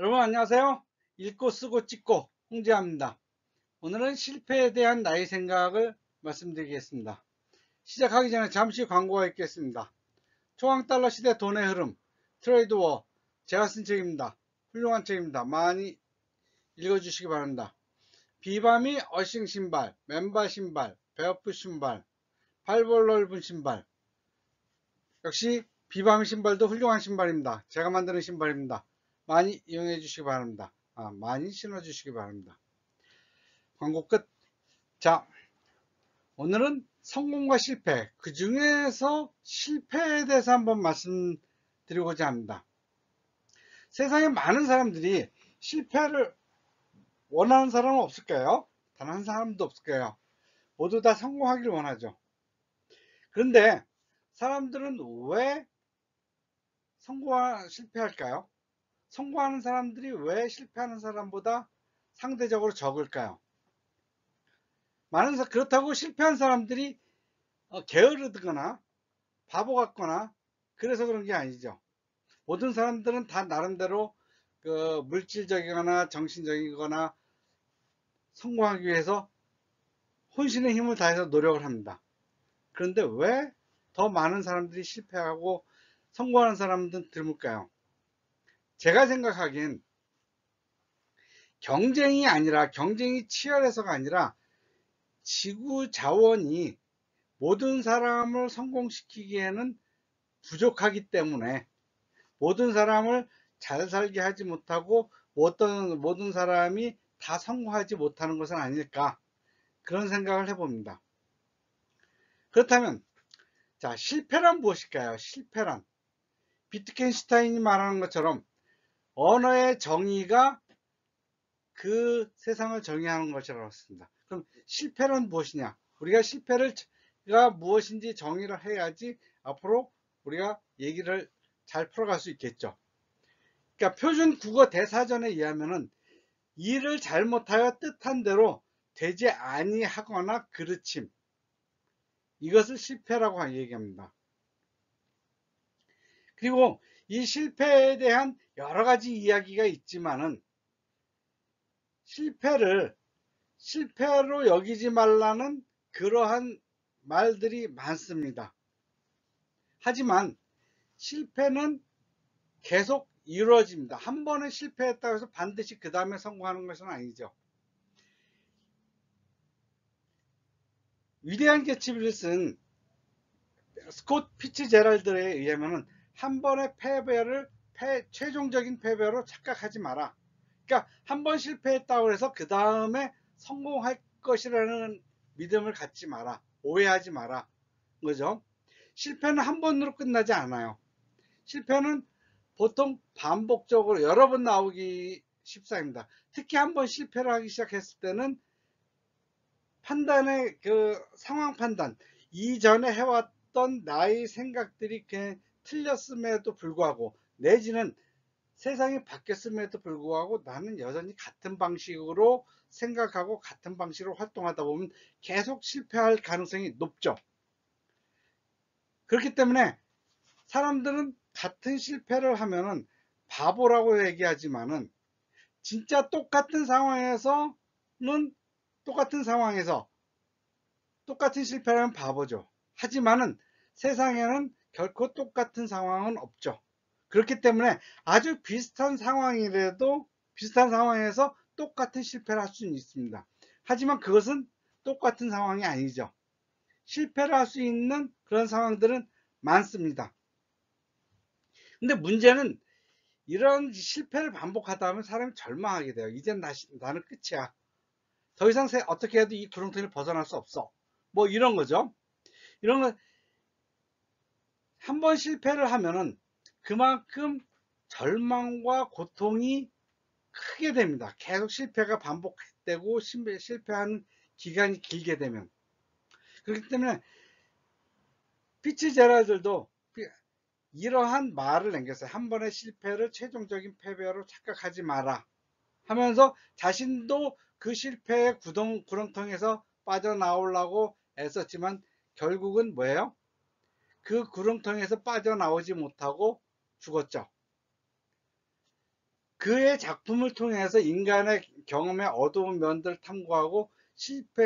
여러분 안녕하세요. 읽고 쓰고 찍고 홍지아입니다. 오늘은 실패에 대한 나의 생각을 말씀드리겠습니다. 시작하기 전에 잠시 광고가 있겠습니다. 초강달러 시대 돈의 흐름 트레이드워, 제가 쓴 책입니다. 훌륭한 책입니다. 많이 읽어주시기 바랍니다. 비바미 어싱 신발, 맨발 신발, 베어풋 신발, 발볼 넓은 신발. 역시 비바미 신발도 훌륭한 신발입니다. 제가 만드는 신발입니다. 많이 이용해 주시기 바랍니다. 많이 신어 주시기 바랍니다. 광고 끝. 자, 오늘은 성공과 실패, 그 중에서 실패에 대해서 한번 말씀드리고자 합니다. 세상에 많은 사람들이 실패를 원하는 사람은 없을까요? 단 한 사람도 없을까요? 모두 다 성공하길 원하죠. 그런데 사람들은 왜 실패할까요? 성공하는 사람들이 왜 실패하는 사람보다 상대적으로 적을까요? 그렇다고 실패한 사람들이 게으르거나 바보 같거나 그래서 그런 게 아니죠. 모든 사람들은 다 나름대로 그 물질적이거나 정신적이거나 성공하기 위해서 혼신의 힘을 다해서 노력을 합니다. 그런데 왜 더 많은 사람들이 실패하고 성공하는 사람들은 드물까요? 제가 생각하기엔 경쟁이 치열해서가 아니라 지구 자원이 모든 사람을 성공시키기에는 부족하기 때문에 모든 사람을 잘 살게 하지 못하고 모든 사람이 다 성공하지 못하는 것은 아닐까, 그런 생각을 해봅니다. 그렇다면 자, 실패란 무엇일까요? 실패란 비트겐슈타인이 말하는 것처럼 언어의 정의가 그 세상을 정의하는 것이라고 했습니다. 그럼 실패란 무엇이냐? 우리가 실패가 무엇인지 정의를 해야지 앞으로 우리가 얘기를 잘 풀어갈 수 있겠죠. 그러니까 표준 국어 대사전에 의하면은 일을 잘못하여 뜻한 대로 되지 아니하거나 그르침, 이것을 실패라고 얘기합니다. 그리고 이 실패에 대한 여러 가지 이야기가 있지만은 실패로 여기지 말라는 그러한 말들이 많습니다. 하지만 실패는 계속 이루어집니다. 한 번에 실패했다고 해서 반드시 그 다음에 성공하는 것은 아니죠. 위대한 개츠비를 쓴 스콧 피츠제랄드에 의하면 한 번의 최종적인 패배로 착각하지 마라. 그러니까 한 번 실패했다고 해서 그 다음에 성공할 것이라는 믿음을 갖지 마라. 오해하지 마라. 그죠? 실패는 한 번으로 끝나지 않아요. 실패는 보통 반복적으로 여러 번 나오기 십상입니다. 특히 한 번 실패를 하기 시작했을 때는 상황 판단, 이전에 해왔던 나의 생각들이 그냥 틀렸음에도 불구하고, 내지는 세상이 바뀌었음에도 불구하고 나는 여전히 같은 방식으로 생각하고 같은 방식으로 활동하다 보면 계속 실패할 가능성이 높죠. 그렇기 때문에 사람들은 같은 실패를 하면은 바보라고 얘기하지만은 진짜 똑같은 상황에서 똑같은 실패를 하면 바보죠. 하지만은 세상에는 결코 똑같은 상황은 없죠. 그렇기 때문에 아주 비슷한 상황에서 똑같은 실패를 할 수는 있습니다. 하지만 그것은 똑같은 상황이 아니죠. 실패를 할 수 있는 그런 상황들은 많습니다. 근데 문제는 이런 실패를 반복하다 보면 사람이 절망하게 돼요. 이젠 나는 끝이야. 더 이상 어떻게 해도 이 구렁텅이를 벗어날 수 없어. 뭐 이런 거죠. 이런 거 한 번 실패를 하면은 그만큼 절망과 고통이 크게 됩니다. 계속 실패가 반복되고 실패하는 기간이 길게 되면. 그렇기 때문에 피츠제랄들도 이러한 말을 남겼어요. 한 번의 실패를 최종적인 패배로 착각하지 마라 하면서 자신도 그 실패의 구렁텅이에서 빠져나오려고 애썼지만 결국은 뭐예요? 그 구렁텅이에서 빠져나오지 못하고 죽었죠. 그의 작품을 통해서 인간의 경험의 어두운 면들을 탐구하고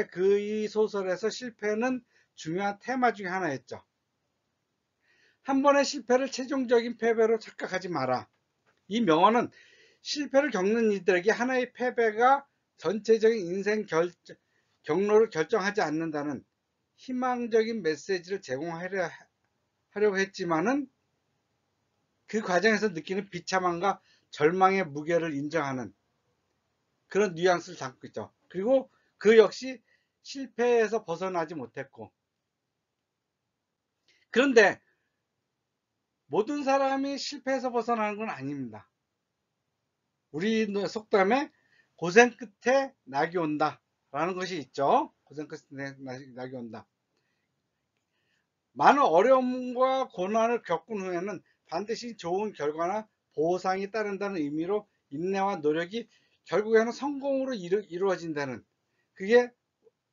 그의 소설에서 실패는 중요한 테마 중에 하나였죠. 한 번의 실패를 최종적인 패배로 착각하지 마라. 이 명언은 실패를 겪는 이들에게 하나의 패배가 전체적인 인생 경로를 결정하지 않는다는 희망적인 메시지를 제공하려고 했지만은 그 과정에서 느끼는 비참함과 절망의 무게를 인정하는 그런 뉘앙스를 담고 있죠. 그리고 그 역시 실패에서 벗어나지 못했고, 그런데 모든 사람이 실패에서 벗어나는 건 아닙니다. 우리 속담에 고생 끝에 낙이 온다 라는 것이 있죠. 고생 끝에 낙이 온다. 많은 어려움과 고난을 겪은 후에는 반드시 좋은 결과나 보상이 따른다는 의미로 인내와 노력이 결국에는 성공으로 이루어진다는, 그게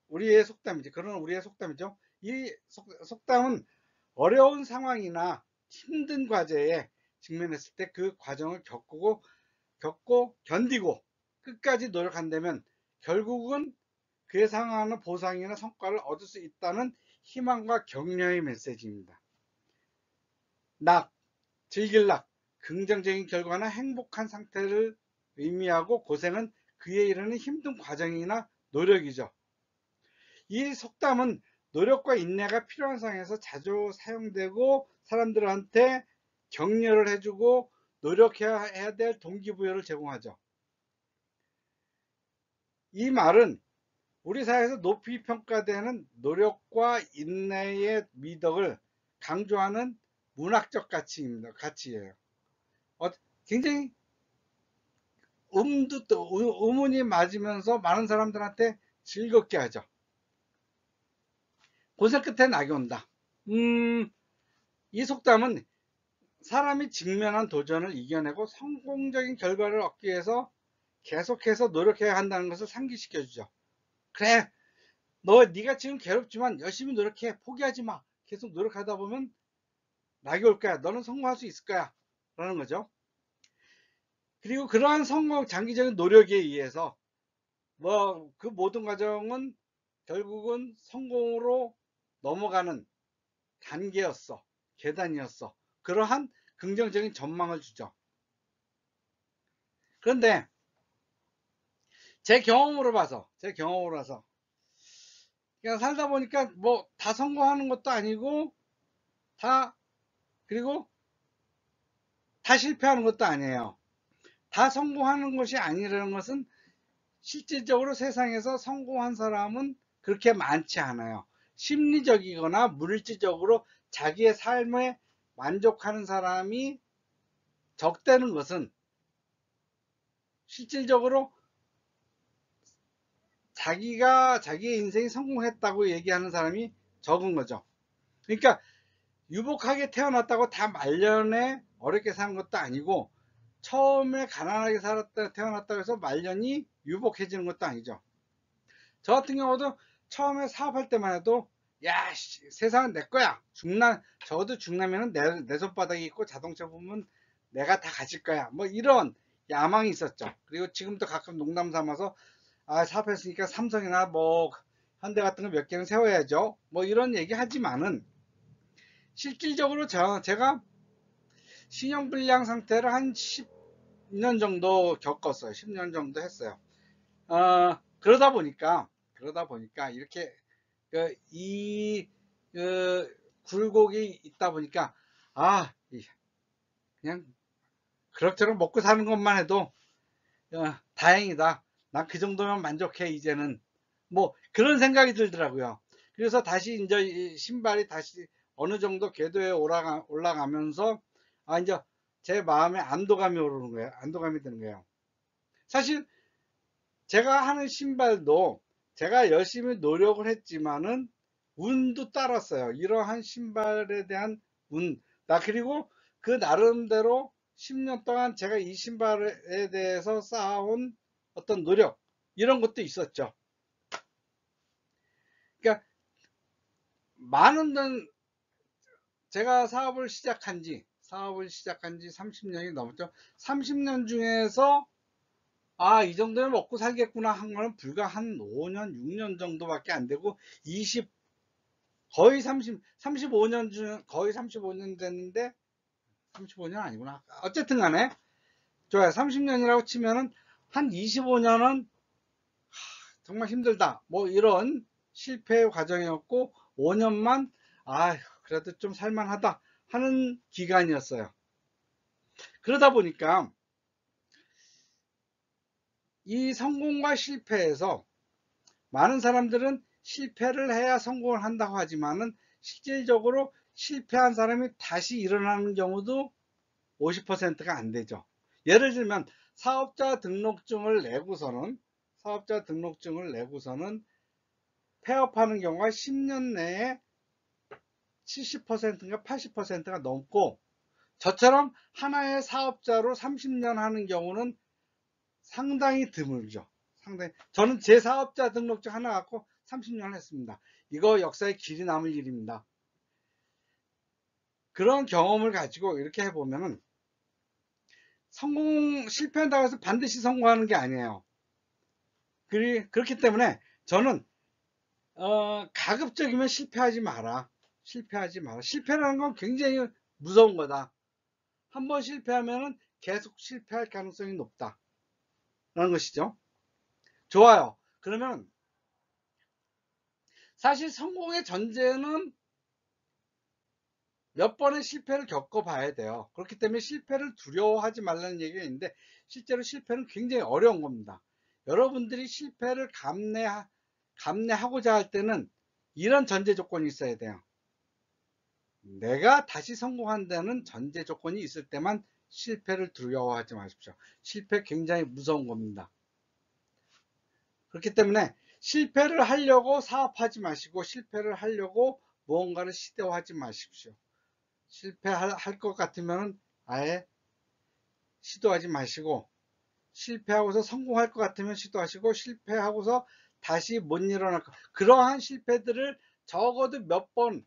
우리의 속담이죠. 그런 우리의 속담이죠. 이 속담은 어려운 상황이나 힘든 과제에 직면했을 때 그 과정을 겪고 견디고 끝까지 노력한다면 결국은 그에 상응하는 보상이나 성과를 얻을 수 있다는 희망과 격려의 메시지입니다. 즐길락, 긍정적인 결과나 행복한 상태를 의미하고, 고생은 그에 이르는 힘든 과정이나 노력이죠. 이 속담은 노력과 인내가 필요한 상황에서 자주 사용되고 사람들한테 격려를 해주고 노력해야 될 동기부여를 제공하죠. 이 말은 우리 사회에서 높이 평가되는 노력과 인내의 미덕을 강조하는 문학적 가치예요. 굉장히 음운이 맞으면서 많은 사람들한테 즐겁게 하죠. 고생 끝에 낙이 온다. 이 속담은 사람이 직면한 도전을 이겨내고 성공적인 결과를 얻기 위해서 계속해서 노력해야 한다는 것을 상기시켜 주죠. 그래, 네가 지금 괴롭지만 열심히 노력해. 포기하지 마. 계속 노력하다 보면 낙이 올 거야. 너는 성공할 수 있을 거야. 라는 거죠. 그리고 그러한 장기적인 노력에 의해서 그 모든 과정은 결국은 성공으로 넘어가는 단계였어. 계단이었어. 그러한 긍정적인 전망을 주죠. 그런데 제 경험으로 봐서 그냥 살다 보니까 뭐 다 성공하는 것도 아니고 그리고 다 실패하는 것도 아니에요. 다 성공하는 것이 아니라는 것은 실질적으로 세상에서 성공한 사람은 그렇게 많지 않아요. 심리적이거나 물질적으로 자기의 삶에 만족하는 사람이 적다는 것은 실질적으로 자기의 인생이 성공했다고 얘기하는 사람이 적은 거죠. 그러니까 유복하게 태어났다고 다 말년에 어렵게 사는 것도 아니고, 처음에 가난하게 태어났다고 해서 말년이 유복해지는 것도 아니죠. 저 같은 경우도 처음에 사업할 때만 해도 야, 세상은 내 거야. 적어도 중라면은 내 손바닥이 있고 자동차 보면 내가 다 가질 거야. 뭐 이런 야망이 있었죠. 그리고 지금도 가끔 농담 삼아서 사업했으니까 삼성이나 뭐 현대 같은 거 몇 개는 세워야죠. 뭐 이런 얘기 하지만은 실질적으로 제가 신용불량 상태를 한 10년 정도 겪었어요. 10년 정도 했어요. 그러다 보니까 이렇게 이 굴곡이 있다 보니까 그냥 그럭저럭 먹고 사는 것만 해도 다행이다. 난 그 정도면 만족해 이제는. 뭐 그런 생각이 들더라고요. 그래서 다시 이제 신발이 다시 어느 정도 궤도에 올라가면서 이제 제 마음에 안도감이 오르는 거예요. 안도감이 드는 거예요. 사실 제가 하는 신발도 제가 열심히 노력을 했지만은 운도 따랐어요. 이러한 신발에 대한 그리고 그 나름대로 10년 동안 제가 이 신발에 대해서 쌓아온 어떤 노력, 이런 것도 있었죠. 그러니까 많은 제가 사업을 시작한 지 사업을 시작한 지 30년이 넘었죠. 30년 중에서 이 정도면 먹고 살겠구나 한 거는 불과 한 5년, 6년 정도밖에 안 되고 35년 거의 35년 됐는데 35년 아니구나. 어쨌든 간에 좋아요. 30년이라고 치면은 한 25년은 정말 힘들다. 뭐 이런 실패의 과정이었고 5년만 그래도 좀 살만하다 하는 기간이었어요. 그러다 보니까 이 성공과 실패에서 많은 사람들은 실패를 해야 성공을 한다고 하지만은 실질적으로 실패한 사람이 다시 일어나는 경우도 50%가 안 되죠. 예를 들면 사업자 등록증을 내고서는 폐업하는 경우가 10년 내에 70%인가 80%가 넘고, 저처럼 하나의 사업자로 30년 하는 경우는 상당히 드물죠. 저는 제 사업자 등록증 하나 갖고 30년 했습니다. 이거 역사에 길이 남을 일입니다. 그런 경험을 가지고 이렇게 해보면은 실패한다고 해서 반드시 성공하는 게 아니에요. 그렇기 때문에 저는 가급적이면 실패하지 마라. 실패라는 건 굉장히 무서운 거다. 한번 실패하면 계속 실패할 가능성이 높다 라는 것이죠. 좋아요. 그러면 사실 성공의 전제는 몇 번의 실패를 겪어봐야 돼요. 그렇기 때문에 실패를 두려워하지 말라는 얘기가 있는데, 실제로 실패는 굉장히 어려운 겁니다. 여러분들이 실패를 감내하고자 할 때는 이런 전제 조건이 있어야 돼요. 내가 다시 성공한다는 전제 조건이 있을 때만 실패를 두려워하지 마십시오. 실패 굉장히 무서운 겁니다. 그렇기 때문에 실패를 하려고 사업하지 마시고, 실패를 하려고 무언가를 시도하지 마십시오. 실패할 것 같으면 아예 시도하지 마시고, 실패하고서 성공할 것 같으면 시도하시고, 실패하고서 다시 못 일어날 것, 그러한 실패들을 적어도 몇 번,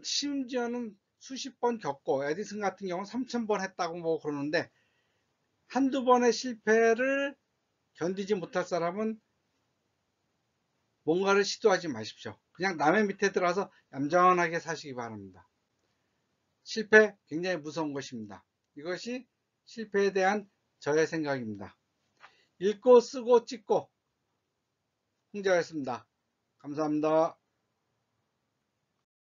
심지어는 수십 번 겪고, 에디슨 같은 경우는 3000번 했다고 뭐 그러는데, 한두 번의 실패를 견디지 못할 사람은 뭔가를 시도하지 마십시오. 그냥 남의 밑에 들어가서 얌전하게 사시기 바랍니다. 실패 굉장히 무서운 것입니다. 이것이 실패에 대한 저의 생각입니다. 읽고 쓰고 찍고 홍자였습니다. 감사합니다.